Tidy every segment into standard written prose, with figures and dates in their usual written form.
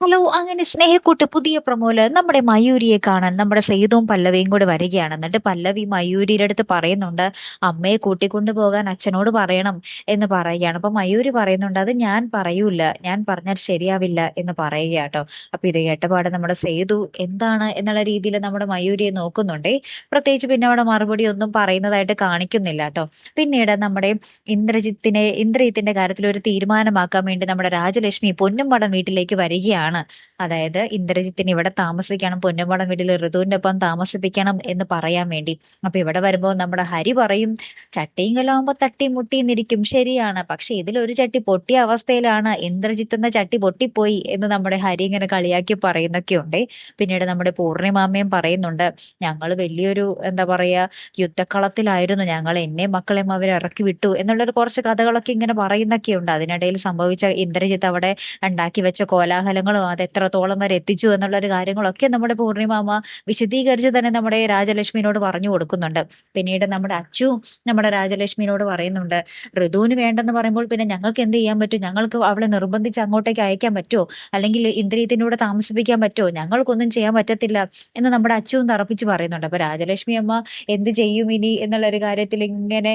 Hello! അങ്ങനെ സ്നേഹക്കൂട്ട് പുതിയ പ്രൊമോല് നമ്മുടെ മയൂരിയെ കാണാൻ നമ്മുടെ സെയ്തും പല്ലവിയും കൂടെ വരികയാണ്. എന്നിട്ട് പല്ലവി മയൂരിയുടെ അടുത്ത് പറയുന്നുണ്ട്, "അമ്മയെ കൂട്ടിക്കൊണ്ട് പോകാൻ അച്ഛനോട് പറയണം" എന്ന് പറയുകയാണ്. അപ്പൊ മയൂരി പറയുന്നുണ്ട്, "അത് ഞാൻ പറയൂല. ഞാൻ പറഞ്ഞാൽ ശരിയാവില്ല" എന്ന് പറയുകയാട്ടോ. അപ്പൊ ഇത് കേട്ടപാടെ നമ്മുടെ സേതു എന്താണ് എന്നുള്ള രീതിയിൽ നമ്മുടെ മയൂരിയെ നോക്കുന്നുണ്ടേ. പ്രത്യേകിച്ച് പിന്നെ അവിടെ മറുപടി ഒന്നും പറയുന്നതായിട്ട് കാണിക്കുന്നില്ലാട്ടോ. പിന്നീട് നമ്മുടെ ഇന്ദ്രജിത്തിന്റെ കാര്യത്തിൽ ഒരു തീരുമാനമാക്കാൻ വേണ്ടി നമ്മുടെ രാജലക്ഷ്മി പൊന്നുംപടം വീട്ടിലേക്ക് വരികയാണ്. അതായത് ഇന്ദ്രജിത്തിന് ഇവിടെ താമസിക്കണം, പൊന്നുംപടം വീട്ടിൽ ഋതുവിന്റെ ഒപ്പം താമസിപ്പിക്കണം എന്ന് പറയാൻ വേണ്ടി. അപ്പൊ ഇവിടെ വരുമ്പോ നമ്മുടെ ഹരി പറയും, ചട്ടിയും കലാകുമ്പോ തട്ടിയും മുട്ടിയും ഇരിക്കും, ശരിയാണ്. പക്ഷെ ഇതിലൊരു ചട്ടി പൊട്ടിയ അവസ്ഥയിലാണ്, ഇന്ദ്രജിത്ത് എന്ന ചട്ടി പൊട്ടിപ്പോയി എന്ന് നമ്മുടെ ഹരി ഇങ്ങനെ കളിയാക്കി പറയുന്നൊക്കെ ഉണ്ട്. പിന്നീട് നമ്മുടെ പൂർണിമാമയും പറയുന്നുണ്ട്, ഞങ്ങള് വലിയൊരു എന്താ പറയാ യുദ്ധക്കളത്തിലായിരുന്നു, ഞങ്ങൾ എന്നെയും മക്കളെയും അവർ ഇറക്കി വിട്ടു എന്നുള്ളൊരു കുറച്ച് കഥകളൊക്കെ ഇങ്ങനെ പറയുന്നൊക്കെയുണ്ട്. അതിനിടയിൽ സംഭവിച്ച ഇന്ദ്രജിത്ത് അവിടെ ഉണ്ടാക്കി വെച്ച കോലാഹലങ്ങളും അത് എത്രത്തോളം വരെ എത്തിച്ചു എന്നുള്ളൊരു കാര്യങ്ങളൊക്കെ നമ്മുടെ പൂർണിമാമ വിശദീകരിച്ച് തന്നെ നമ്മുടെ രാജലക്ഷ്മിയോട് പറഞ്ഞു കൊടുക്കുന്നുണ്ട്. പിന്നീട് നമ്മുടെ അച്ചു നമ്മുടെ രാജലക്ഷ്മിയോട് പറയുന്നുണ്ട്, ഋതുവിന് വേണ്ടെന്ന് പറയുമ്പോൾ പിന്നെ ഞങ്ങൾക്ക് എന്ത് ചെയ്യാൻ പറ്റും? ഞങ്ങൾക്ക് അവളെ നിർബന്ധിച്ച് അങ്ങോട്ടേക്ക് അയക്കാൻ പറ്റുമോ? അല്ലെങ്കിൽ ഇന്ദ്രിയത്തിന്റെ കൂടെ താമസിപ്പിക്കാൻ പറ്റുമോ? ഞങ്ങൾക്കൊന്നും ചെയ്യാൻ പറ്റത്തില്ല എന്ന് നമ്മുടെ അച്ചുവും തറപ്പിച്ച് പറയുന്നുണ്ട്. അപ്പൊ രാജലക്ഷ്മി അമ്മ എന്ത് ചെയ്യും ഇനി എന്നുള്ള ഒരു കാര്യത്തിൽ ഇങ്ങനെ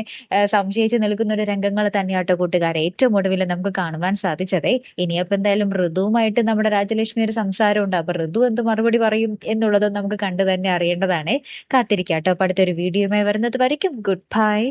സംശയിച്ച് നിൽക്കുന്ന ഒരു രംഗങ്ങൾ തന്നെയാട്ടോ കൂട്ടുകാരെ ഏറ്റവും ഒടുവിൽ നമുക്ക് കാണുവാൻ സാധിച്ചതേ. ഇനിയപ്പോ എന്തായാലും ഋതുവുമായിട്ട് നമ്മുടെ രാജലക്ഷ്മി ഒരു സംസാരമുണ്ട്. അപ്പൊ ഋതു എന്ത് മറുപടി പറയും എന്നുള്ളതും നമുക്ക് കണ്ടു തന്നെ അറിയേണ്ടതാണ്. കാത്തിരിക്കാട്ടോ. അപ്പൊ അടുത്തൊരു വീഡിയോയുമായി വരുന്നത് വരയ്ക്കും ഗുഡ് ബൈ.